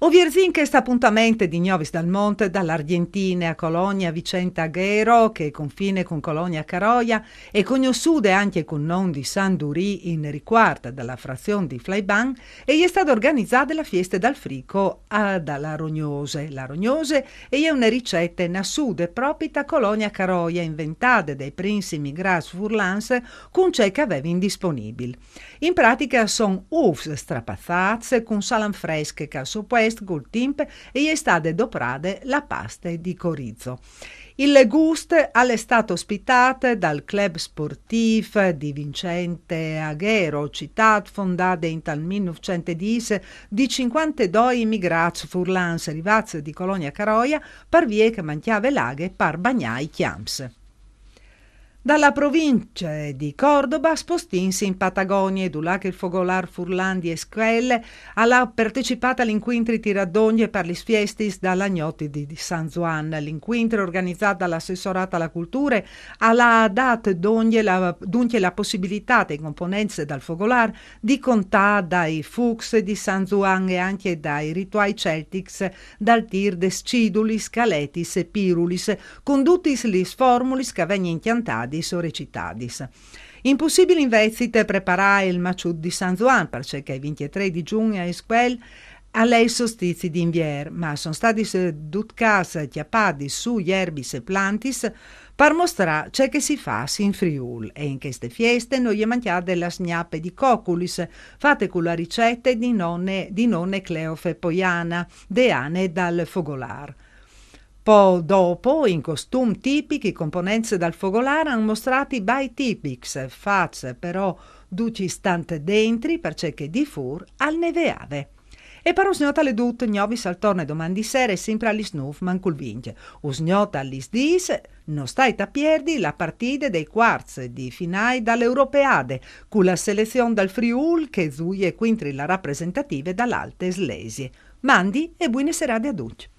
Ovierzin che sta appuntamento di Novis dal Monte, dall'Argentina a Colonia Vicenta Aghero, che confine con Colonia Caroia, e conosciude anche con nome di San Durì in riguardo dalla frazione di Flaiban, e è stata organizzata la fiesta dal frico dalla Rognose. La Rognose è una ricetta nascuda proprio da Colonia Caroia, inventata dai princi migrati furlans con ciò che aveva indisponibile. In pratica sono uova strapazzate con salam fresche che soppresso col timp e è stata doprata la pasta di corizo. Il gusto è stato ospitato dal club sportivo di Vicente Aghero, città fondata in tal 1910 di 52 immigrati furlans arrivati di Colonia Caroia per vie che mangiava laghe per bagnare i chiams. Dalla provincia di Cordoba spostinsi in Patagonia, dove il fogolar Furlan di Esquelle ha partecipato all'incontro di Radoglie per le fiestis dall'agnotti di San Juan. L'incontro organizzato dall'assessorato alla cultura ha dato dunque la possibilità ai componenti del fogolar di contare dai Fuchs di San Juan e anche dai rituali celtics dal tir des Cidulis, Caletis e Pirulis, con tutti gli formulis che vengono impiantati o recitadis. Impossibile invece preparare il maciut di San Juan perché il 23 di giugno a Esquel a lei solstizi d'invier, ma sono stati dutcas chiappati su erbis e plantis per mostrare ciò che si fa in Friul, e in queste feste noi mangiamo della snappe di coculis fatte con la ricetta di nonne Cleofe Poiana, deane dal fogolar. Poi dopo, in costume tipici, i componenti del fogolar hanno mostrato i bai tipics, facce però duci stante dentri perché di fur al neveave. E per usnota le dut, gnovis al torne domani sera e sempre agli snuf mancul vince. Usnota agli dis, non stai a perdi la partita dei quarts di finale dall'Europeade, con la selezione dal Friul che zuie quintri la rappresentative dall'Alte Slesie. Mandi e buone serate a tutti.